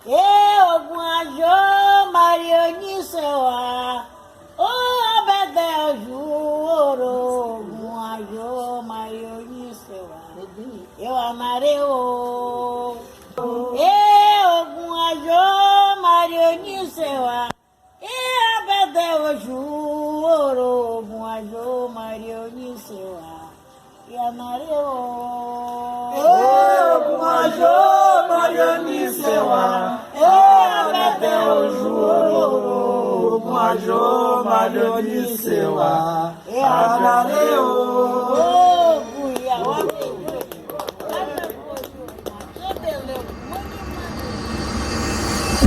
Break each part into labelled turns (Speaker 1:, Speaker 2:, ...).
Speaker 1: Ogun ajo Marioni sewa. O Abedeju oro. Ogun ajo Marioni sewa. Eu amarei o. Ogun ajo Marioni sewa. Abedeju oro. Ogun ajo Marioni sewa. Eu amarei o. Ogun ajo Marioni sewa. Abedeju oro. Ogun ajo Marioni sewa. Eu amarei o.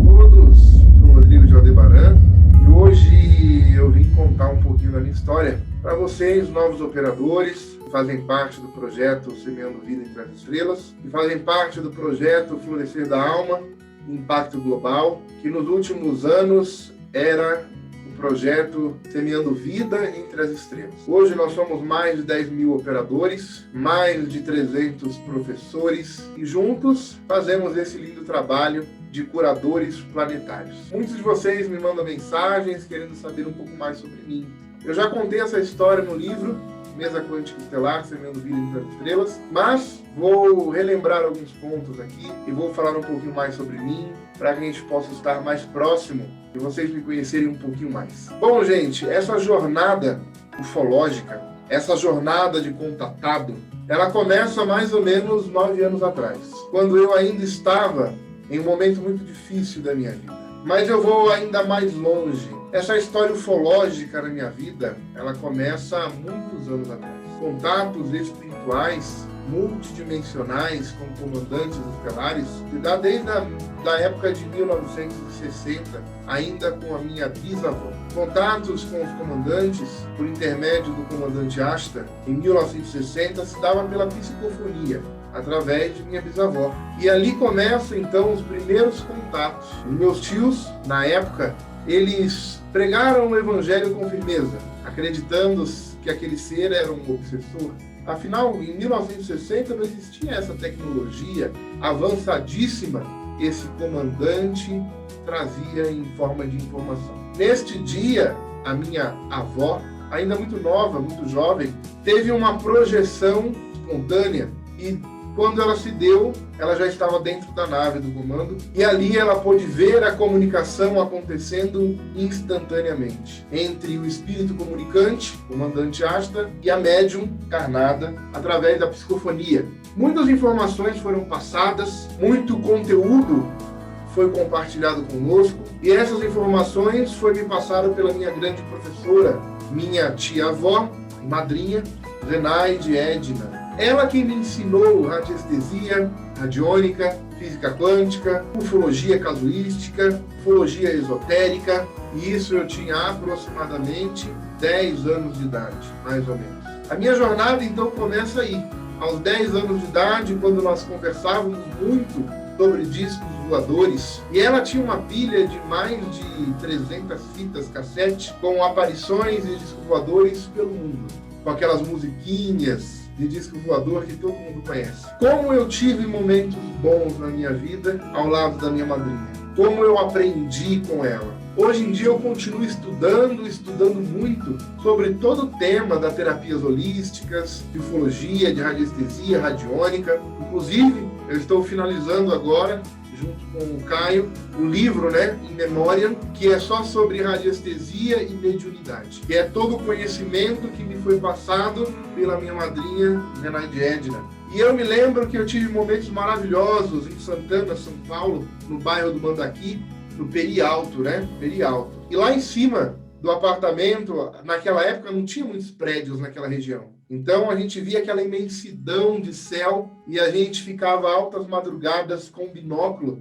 Speaker 2: Todos, sou Rodrigo de Aldebaran e hoje eu vim contar um pouquinho da minha história para vocês, novos operadores, que fazem parte do projeto Semeando Vida entre as Estrelas, que fazem parte do projeto Florescer da Alma, Impacto Global, que nos últimos anos era o projeto Semeando Vida entre as Estrelas. Hoje nós somos mais de 10 mil operadores, mais de 300 professores e juntos fazemos esse lindo trabalho de curadores planetários. Muitos de vocês me mandam mensagens querendo saber um pouco mais sobre mim. Eu já contei essa história no livro Mesa Quântica Estelar, Semeando Vida entre as Estrelas, mas vou relembrar alguns pontos aqui e vou falar um pouquinho mais sobre mim, para que a gente possa estar mais próximo e vocês me conhecerem um pouquinho mais. Bom, gente, essa jornada ufológica, essa jornada de contatado, ela começa mais ou menos 9 anos atrás, quando eu ainda estava em um momento muito difícil da minha vida. Mas eu vou ainda mais longe. Essa história ufológica na minha vida, ela começa há muitos anos atrás. Contatos espirituais multidimensionais com comandantes estelares se dá desde a época de 1960, ainda com a minha bisavó. Contatos com os comandantes, por intermédio do comandante Ashtar, em 1960, se dava pela psicofonia, através de minha bisavó. E ali começam, então, os primeiros contatos. Os meus tios, na época, eles pregaram o evangelho com firmeza, acreditando que aquele ser era um obsessor. Afinal, em 1960 não existia essa tecnologia avançadíssima que esse comandante trazia em forma de informação. Neste dia, a minha avó, ainda muito nova, muito jovem, teve uma projeção espontânea e quando ela se deu, ela já estava dentro da nave do comando e ali ela pôde ver a comunicação acontecendo instantaneamente entre o espírito comunicante, comandante Ashtar, e a médium encarnada através da psicofonia. Muitas informações foram passadas, muito conteúdo foi compartilhado conosco e essas informações foram me passadas pela minha grande professora, minha tia-avó, madrinha, Zenaide Edna. Ela que me ensinou radiestesia, radiônica, física quântica, ufologia casuística, ufologia esotérica, e isso eu tinha aproximadamente 10 anos de idade, mais ou menos. A minha jornada então começa aí, aos 10 anos de idade, quando nós conversávamos muito sobre discos voadores, e ela tinha uma pilha de mais de 300 fitas cassete com aparições de discos voadores pelo mundo, com aquelas musiquinhas de disco voador que todo mundo conhece. Como eu tive momentos bons na minha vida ao lado da minha madrinha. Como eu aprendi com ela. Hoje em dia eu continuo estudando muito sobre todo o tema das terapias holísticas, de ufologia, de radiestesia, radiônica. Inclusive, eu estou finalizando agora, junto com o Caio, o livro, In Memoriam, que é só sobre radiestesia e mediunidade, que é todo o conhecimento que me foi passado pela minha madrinha, Zenaide Edna. E eu me lembro que eu tive momentos maravilhosos em Santana, São Paulo, no bairro do Mandaqui, no Peri Alto, Peri Alto. E lá em cima do apartamento, naquela época não tinha muitos prédios naquela região. Então a gente via aquela imensidão de céu e a gente ficava altas madrugadas com um binóculo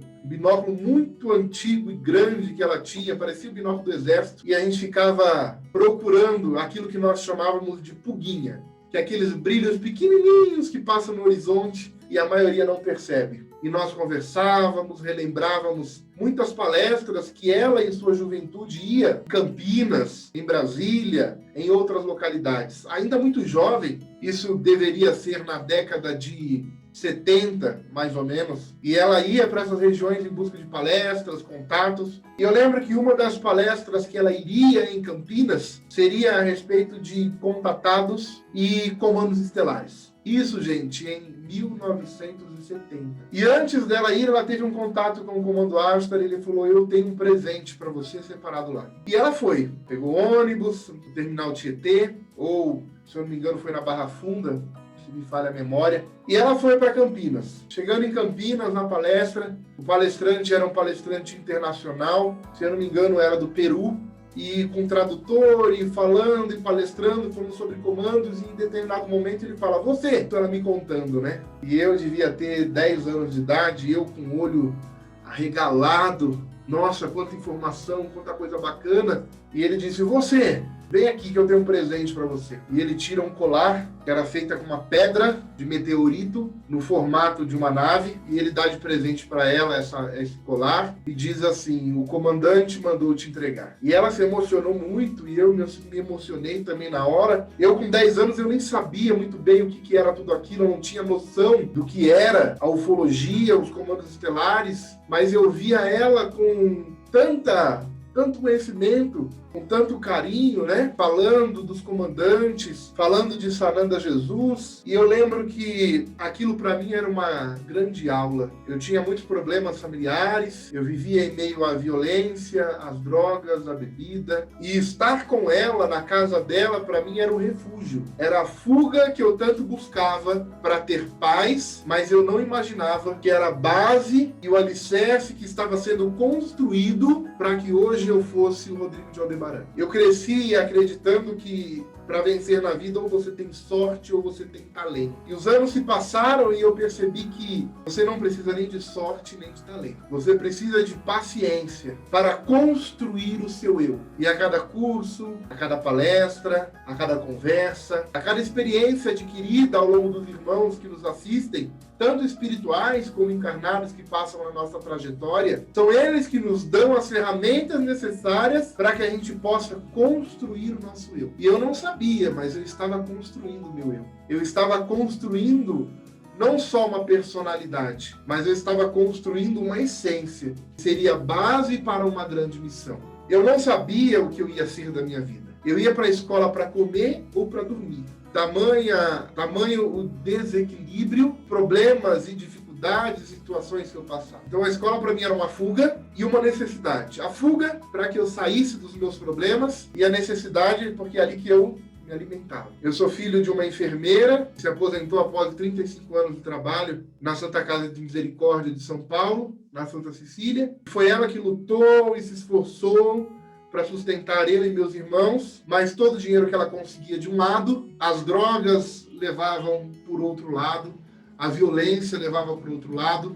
Speaker 2: muito antigo e grande que ela tinha, parecia o binóculo do exército, e a gente ficava procurando aquilo que nós chamávamos de puguinha, que é aqueles brilhos pequenininhos que passam no horizonte e a maioria não percebe. e nós conversávamos, relembrávamos muitas palestras que ela, em sua juventude, ia em Campinas, em Brasília, em outras localidades. Ainda muito jovem, isso deveria ser na década de 70, mais ou menos, e ela ia para essas regiões em busca de palestras, contatos. E eu lembro que uma das palestras que ela iria em Campinas seria a respeito de contatados e comandos estelares. Isso, gente, em 1970. E antes dela ir, ela teve um contato com o comando Astar e ele falou: eu tenho um presente para você separado lá. E ela foi, pegou ônibus no terminal Tietê, ou, se eu não me engano, foi na Barra Funda, se me falha a memória, e ela foi para Campinas. Chegando em Campinas, na palestra, o palestrante era um palestrante internacional, se eu não me engano era do Peru, e com tradutor, e falando, e palestrando, falando sobre comandos, e em determinado momento ele fala: você, então ela me contando, né? E eu devia ter 10 anos de idade, eu com o olho arregalado, nossa, quanta informação, quanta coisa bacana, e ele disse: você, vem aqui que eu tenho um presente para você. E ele tira um colar que era feita com uma pedra de meteorito no formato de uma nave, e ele dá de presente para ela esse colar e diz assim: o comandante mandou te entregar. E ela se emocionou muito e eu me emocionei também na hora. Eu com 10 anos eu nem sabia muito bem o que era tudo aquilo, eu não tinha noção do que era a ufologia, os comandos estelares, mas eu via ela com tanto conhecimento, com tanto carinho, né? Falando dos comandantes, falando de Sananda Jesus. E eu lembro que aquilo para mim era uma grande aula. Eu tinha muitos problemas familiares, eu vivia em meio à violência, às drogas, à bebida. E estar com ela, na casa dela, para mim era um refúgio. Era a fuga que eu tanto buscava para ter paz, mas eu não imaginava que era a base e o alicerce que estava sendo construído para que hoje eu fosse o Rodrigo de Aldebaran. Eu cresci acreditando que para vencer na vida ou você tem sorte ou você tem talento. E os anos se passaram e eu percebi que você não precisa nem de sorte nem de talento. Você precisa de paciência para construir o seu eu. E a cada curso, a cada palestra, a cada conversa, a cada experiência adquirida ao longo dos irmãos que nos assistem, tanto espirituais como encarnados que passam na nossa trajetória, são eles que nos dão as ferramentas necessárias para que a gente possa construir o nosso eu. E eu não sabia, mas eu estava construindo o meu eu. Eu estava construindo não só uma personalidade, mas eu estava construindo uma essência, que seria base para uma grande missão. Eu não sabia o que eu ia ser da minha vida. Eu ia para a escola para comer ou para dormir. Tamanho o desequilíbrio, problemas e dificuldades, situações que eu passava. Então a escola para mim era uma fuga e uma necessidade. A fuga para que eu saísse dos meus problemas e a necessidade porque é ali que eu me alimentava. Eu sou filho de uma enfermeira que se aposentou após 35 anos de trabalho na Santa Casa de Misericórdia de São Paulo, na Santa Cecília. Foi ela que lutou e se esforçou para sustentar ele e meus irmãos, mas todo o dinheiro que ela conseguia de um lado, as drogas levavam por outro lado, a violência levava por outro lado,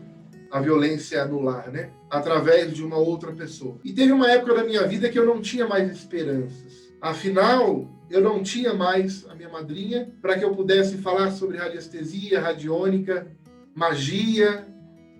Speaker 2: a violência no lar, né? Através de uma outra pessoa. E teve uma época da minha vida que eu não tinha mais esperanças. Afinal, eu não tinha mais a minha madrinha para que eu pudesse falar sobre radiestesia, radiônica, magia,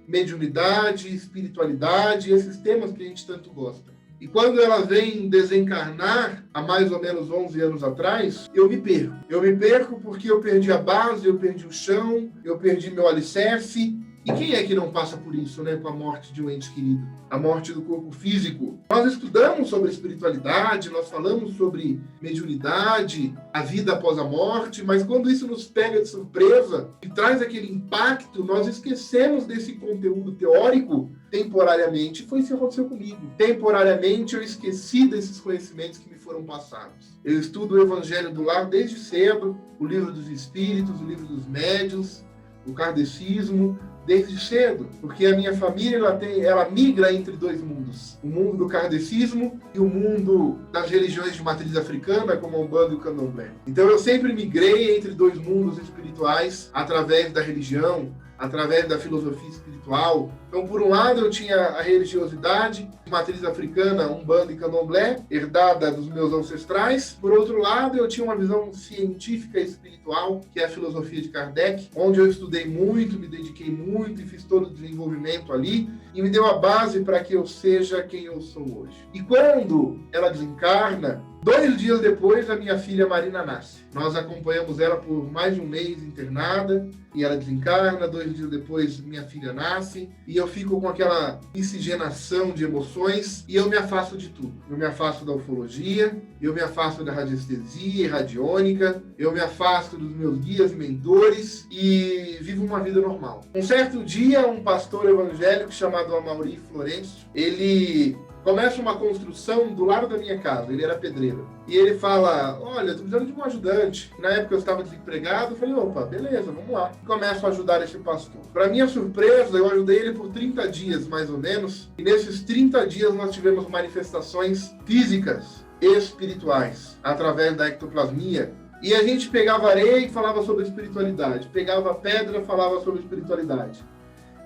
Speaker 2: mediunidade, espiritualidade, esses temas que a gente tanto gosta. E quando ela vem desencarnar, há mais ou menos 11 anos atrás, eu me perco. Eu me perco porque eu perdi a base, eu perdi o chão, eu perdi meu alicerce. E quem é que não passa por isso, né, com a morte de um ente querido? A morte do corpo físico. Nós estudamos sobre espiritualidade, nós falamos sobre mediunidade, a vida após a morte, mas quando isso nos pega de surpresa e traz aquele impacto, nós esquecemos desse conteúdo teórico temporariamente. Foi isso que aconteceu comigo. Temporariamente eu esqueci desses conhecimentos que me foram passados. Eu estudo o Evangelho do Lar desde cedo, o Livro dos Espíritos, o Livro dos Médiuns, o kardecismo, desde cedo, porque a minha família ela migra entre dois mundos, o mundo do kardecismo e o mundo das religiões de matriz africana, como a Umbanda e o Candomblé. Então eu sempre migrei entre dois mundos espirituais através da religião, através da filosofia espiritual. Então, por um lado, eu tinha a religiosidade, matriz africana, Umbanda e Candomblé, herdada dos meus ancestrais. Por outro lado, eu tinha uma visão científica e espiritual, que é a filosofia de Kardec, onde eu estudei muito, me dediquei muito e fiz todo o desenvolvimento ali, e me deu a base para que eu seja quem eu sou hoje. E quando ela desencarna, 2 dias depois, a minha filha Marina nasce. Nós acompanhamos ela por mais de um mês internada, e ela desencarna. 2 dias depois, minha filha nasce, e eu fico com aquela miscigenação de emoções, e eu me afasto de tudo. Eu me afasto da ufologia, eu me afasto da radiestesia e radiônica, eu me afasto dos meus guias e mentores, e vivo uma vida normal. Um certo dia, um pastor evangélico chamado Amaury Florencio, ele começa uma construção do lado da minha casa. Ele era pedreiro. E ele fala, olha, estou precisando de um ajudante. Na época eu estava desempregado, eu falei, opa, beleza, vamos lá. E começo a ajudar esse pastor. Para minha surpresa, eu ajudei ele por 30 dias, mais ou menos. E nesses 30 dias nós tivemos manifestações físicas e espirituais, através da ectoplasmia. E a gente pegava areia e falava sobre espiritualidade. Pegava pedra e falava sobre espiritualidade.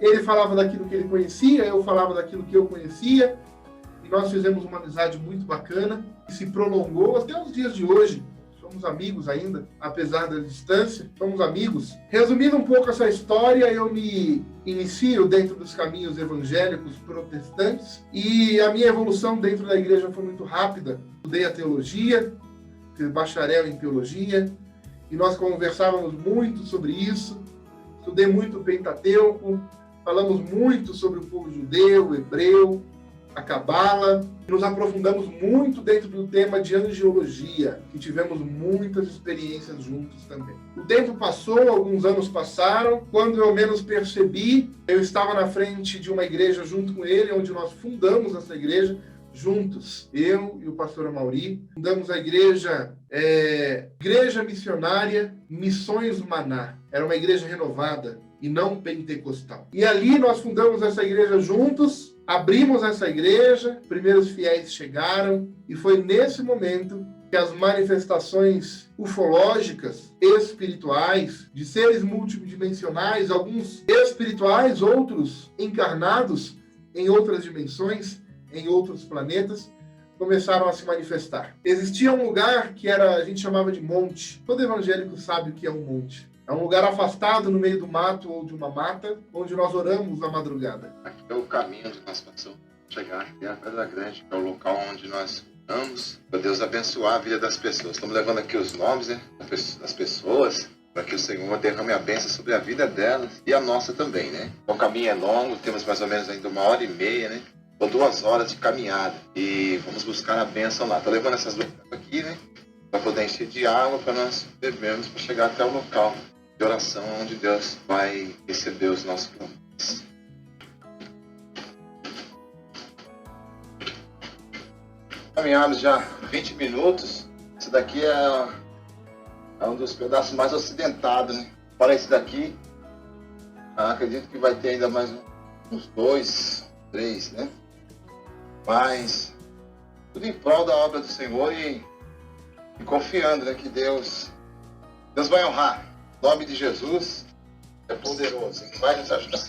Speaker 2: Ele falava daquilo que ele conhecia, eu falava daquilo que eu conhecia. Nós fizemos uma amizade muito bacana, que se prolongou até os dias de hoje. Somos amigos ainda, apesar da distância, somos amigos. Resumindo um pouco essa história, eu me inicio dentro dos caminhos evangélicos protestantes, e a minha evolução dentro da igreja foi muito rápida. Estudei a teologia, fiz bacharel em teologia, e nós conversávamos muito sobre isso. Estudei muito o Pentateuco, falamos muito sobre o povo judeu, o hebreu, a Cabala, nos aprofundamos muito dentro do tema de angiologia, e tivemos muitas experiências juntos também. O tempo passou, alguns anos passaram, quando eu menos percebi, eu estava na frente de uma igreja junto com ele, onde nós fundamos essa igreja juntos, eu e o pastor Amaury, fundamos a igreja, Igreja Missionária Missões Maná. Era uma igreja renovada e não pentecostal. E ali nós fundamos essa igreja juntos, abrimos essa igreja, primeiros fiéis chegaram, e foi nesse momento que as manifestações ufológicas, espirituais, de seres multidimensionais, alguns espirituais, outros encarnados em outras dimensões, em outros planetas, começaram a se manifestar. Existia um lugar que a gente chamava de monte. Todo evangélico sabe o que é um monte. É um lugar afastado no meio do mato ou de uma mata, onde nós oramos na madrugada.
Speaker 3: Aqui é o caminho onde nós passamos chegar aqui é a Pedra Grande, que é o local onde nós oramos, para Deus abençoar a vida das pessoas. Estamos levando aqui os nomes, né, das pessoas, para que o Senhor derrame a bênção sobre a vida delas e a nossa também, né? O caminho é longo, temos mais ou menos ainda 1h30, né? Ou 2 horas de caminhada, e vamos buscar a bênção lá. Estou levando essas 2 aqui, né, para poder encher de água, para nós bebermos, para chegar até o local de oração onde Deus vai receber os nossos clamores. Caminhamos já 20 minutos. Esse daqui é um dos pedaços mais ocidentados, né? Para esse daqui, acredito que vai ter ainda mais uns 2, 3, né? Mas tudo em prol da obra do Senhor e confiando, né, que Deus vai honrar. O nome de Jesus é poderoso, Ele vai nos ajudar.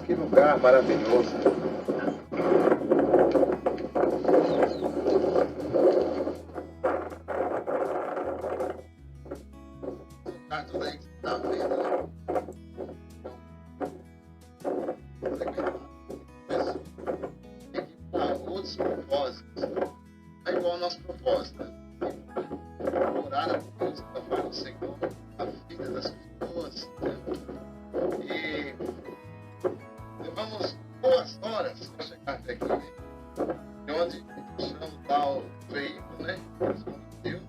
Speaker 3: Que lugar maravilhoso. Tudo aí que está vendo, né? Outros propósitos. É igual ao nosso propósito, né? Orar a Deus, clamar o Senhor, a vida das pessoas, né? E levamos 2 horas para chegar até aqui, né? De onde deixamos tal veículo, né? Deus.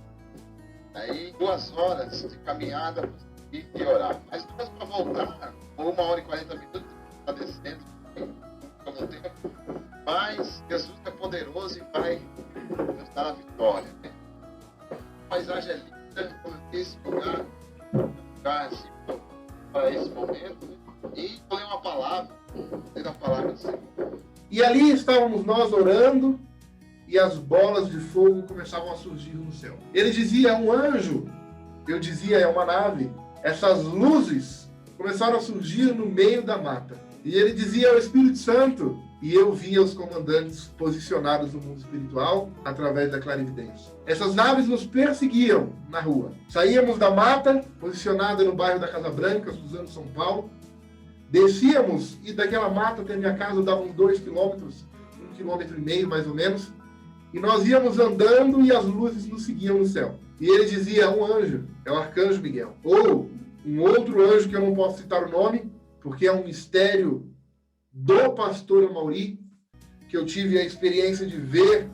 Speaker 3: Aí 2 horas de caminhada e orar. Mas depois para voltar, 1h40 minutos, está descendo, como tempo. Mas Jesus é poderoso e vai nos dar a vitória, né? A paisagem é linda, como eu disse, lugar assim, para esse momento, né? E vou ler uma palavra da palavra do Senhor.
Speaker 2: E ali estávamos nós orando e as bolas de fogo começavam a surgir no céu. Ele dizia, é um anjo. Eu dizia, é uma nave. Essas luzes começaram a surgir no meio da mata. E ele dizia, é o Espírito Santo. E eu via os comandantes posicionados no mundo espiritual através da clarividência. Essas naves nos perseguiam na rua. Saíamos da mata, posicionada no bairro da Casa Branca, Suzano, São Paulo. Descíamos e daquela mata até minha casa dava uns 2 quilômetros, 1,5 quilômetros mais ou menos. E nós íamos andando e as luzes nos seguiam no céu. E ele dizia, um anjo, é o arcanjo Miguel. Ou um outro anjo que eu não posso citar o nome, porque é um mistério do pastor Amauri, que eu tive a experiência de ver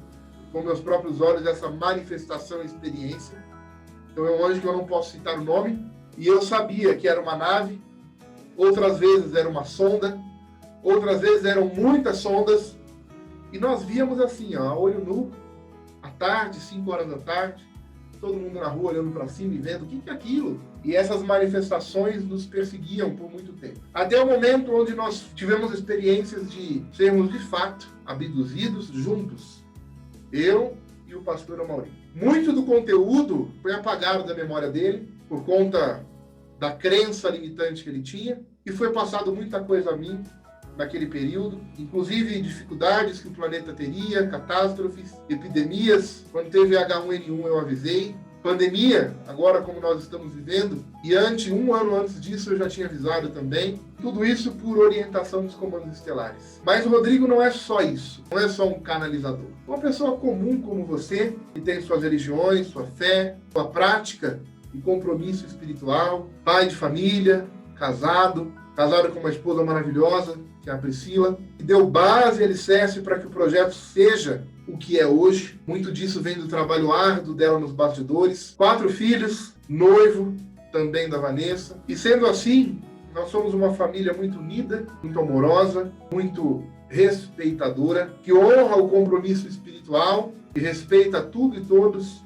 Speaker 2: com meus próprios olhos essa manifestação e experiência. Então é um anjo que eu não posso citar o nome, e eu sabia que era uma nave, outras vezes era uma sonda, outras vezes eram muitas sondas, e nós víamos assim, ó, a olho nu, à tarde, 5 horas da tarde, todo mundo na rua olhando para cima e vendo o que é aquilo. E essas manifestações nos perseguiam por muito tempo. Até o momento onde nós tivemos experiências de sermos, de fato, abduzidos juntos. Eu e o pastor Amauri. Muito do conteúdo foi apagado da memória dele, por conta da crença limitante que ele tinha, e foi passado muita coisa a mim naquele período, inclusive dificuldades que o planeta teria, catástrofes, epidemias. Quando teve H1N1 eu avisei. Pandemia, agora como nós estamos vivendo, e um ano antes disso eu já tinha avisado também. Tudo isso por orientação dos comandos estelares. Mas o Rodrigo não é só isso, não é só um canalizador. Uma pessoa comum como você, que tem suas religiões, sua fé, sua prática e compromisso espiritual, pai de família, casado com uma esposa maravilhosa, que é a Priscila, que deu base e alicerce para que o projeto seja o que é hoje. Muito disso vem do trabalho árduo dela nos bastidores. 4 filhos, noivo também da Vanessa. E sendo assim, nós somos uma família muito unida, muito amorosa, muito respeitadora, que honra o compromisso espiritual, que respeita tudo e todos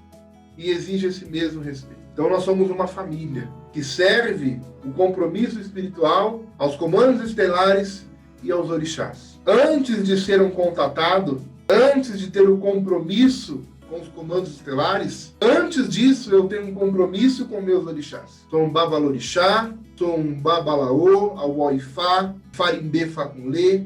Speaker 2: e exige esse mesmo respeito. Então nós somos uma família que serve o compromisso espiritual aos comandos estelares e aos orixás. Antes de ser um contatado, antes de ter o compromisso com os comandos estelares, antes disso eu tenho um compromisso com meus orixás. Sou um babalorixá, sou um babalaô, ao Oifá, Farimbê Facunlê,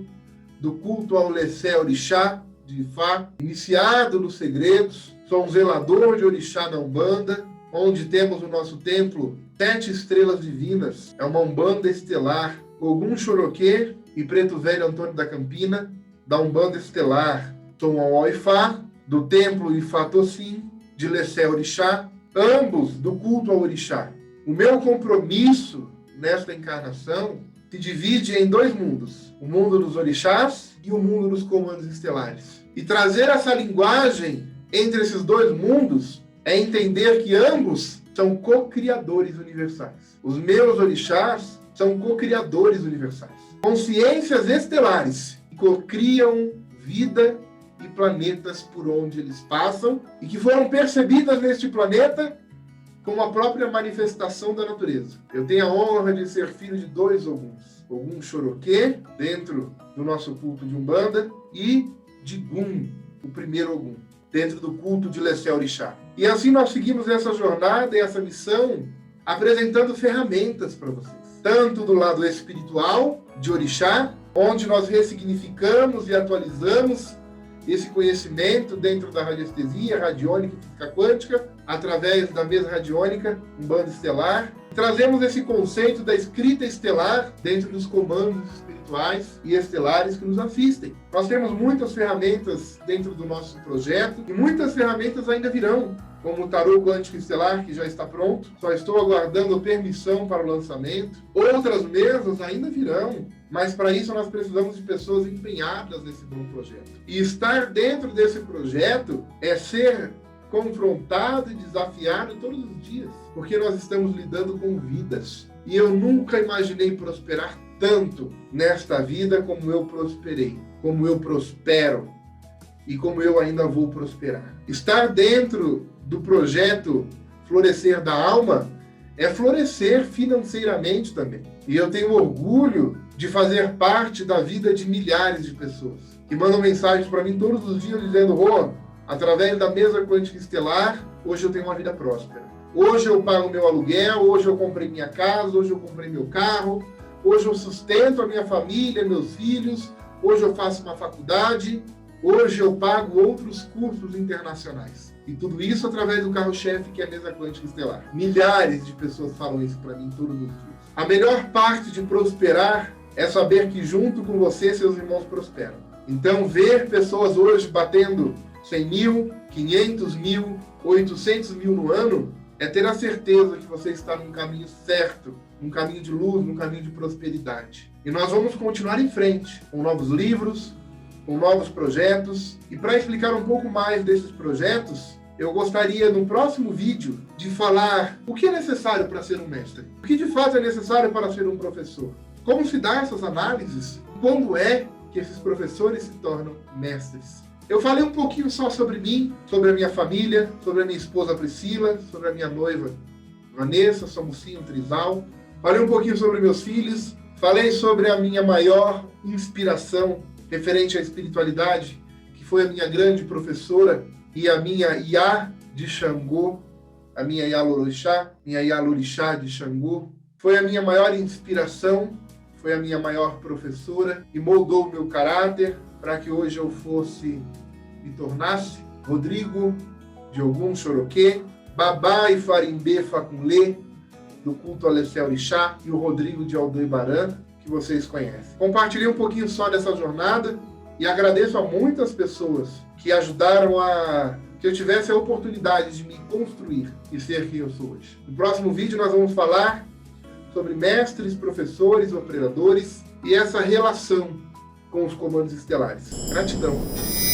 Speaker 2: do culto ao Lessé Orixá, de Ifá, iniciado nos segredos, sou um zelador de orixá da Umbanda, onde temos o nosso templo 7 estrelas divinas, é uma Umbanda estelar, Ogum Choroquê e Preto Velho Antônio da Campina, da Umbanda estelar. Sou um Oifá, do templo Ifá Tossim, de Lessé Orixá, ambos do culto ao orixá. O meu compromisso nesta encarnação se divide em 2 mundos, o mundo dos orixás e o mundo dos comandos estelares. E trazer essa linguagem entre esses 2 mundos é entender que ambos são co-criadores universais. Os meus orixás são co-criadores universais. Consciências estelares que co-criam vida e planetas por onde eles passam e que foram percebidas neste planeta como a própria manifestação da natureza. Eu tenho a honra de ser filho de 2 Oguns. Ogum Choroquê, dentro do nosso culto de Umbanda, e de Gum, o primeiro Ogum, dentro do culto de Lessé Orixá. E assim nós seguimos essa jornada e essa missão, apresentando ferramentas para vocês. Tanto do lado espiritual, de Orixá, onde nós ressignificamos e atualizamos esse conhecimento dentro da radiestesia, radiônica e física quântica, através da mesa radiônica, Umbanda estelar. Trazemos esse conceito da escrita estelar dentro dos comandos espirituais e estelares que nos assistem. Nós temos muitas ferramentas dentro do nosso projeto e muitas ferramentas ainda virão, como o Tarô Quântico Estelar, que já está pronto. Só estou aguardando permissão para o lançamento. Outras mesas ainda virão, mas para isso nós precisamos de pessoas empenhadas nesse bom projeto. E estar dentro desse projeto é ser confrontado e desafiado todos os dias, porque nós estamos lidando com vidas. E eu nunca imaginei prosperar tanto nesta vida como eu prosperei, como eu prospero e como eu ainda vou prosperar. Estar dentro do projeto Florescer da Alma é florescer financeiramente também. E eu tenho orgulho de fazer parte da vida de milhares de pessoas que mandam mensagens para mim todos os dias dizendo: Rô, através da mesa quântica estelar, hoje eu tenho uma vida próspera. Hoje eu pago meu aluguel, hoje eu comprei minha casa, hoje eu comprei meu carro, hoje eu sustento a minha família, meus filhos, hoje eu faço uma faculdade, hoje eu pago outros cursos internacionais. E tudo isso através do carro-chefe que é a mesa quântica estelar. Milhares de pessoas falam isso para mim todos os dias. A melhor parte de prosperar é saber que junto com você, seus irmãos prosperam. Então, ver pessoas hoje batendo 100 mil, 500 mil, 800 mil no ano, é ter a certeza que você está num caminho certo, num caminho de luz, num caminho de prosperidade. E nós vamos continuar em frente, com novos livros, com novos projetos. E para explicar um pouco mais desses projetos, eu gostaria, no próximo vídeo, de falar o que é necessário para ser um mestre. O que de fato é necessário para ser um professor. Como se dá essas análises? Quando é que esses professores se tornam mestres? Eu falei um pouquinho só sobre mim, sobre a minha família, sobre a minha esposa Priscila, sobre a minha noiva Vanessa, somos sim um trisal. Falei um pouquinho sobre meus filhos, falei sobre a minha maior inspiração referente à espiritualidade, que foi a minha grande professora e a minha Iá de Xangô, a minha Iá Lorixá, minha Iá Lorixá de Xangô. Foi a minha maior inspiração, foi a minha maior professora e moldou o meu caráter para que hoje eu me tornasse Rodrigo de Ogum Choroquê, Babá e Farimbê Facunlê, do culto Alessé Orixá, e o Rodrigo de Aldoibarã, que vocês conhecem. Compartilhei um pouquinho só dessa jornada e agradeço a muitas pessoas que ajudaram a que eu tivesse a oportunidade de me construir e ser quem eu sou hoje. No próximo vídeo nós vamos falar sobre mestres, professores, operadores e essa relação com os comandos estelares. Gratidão!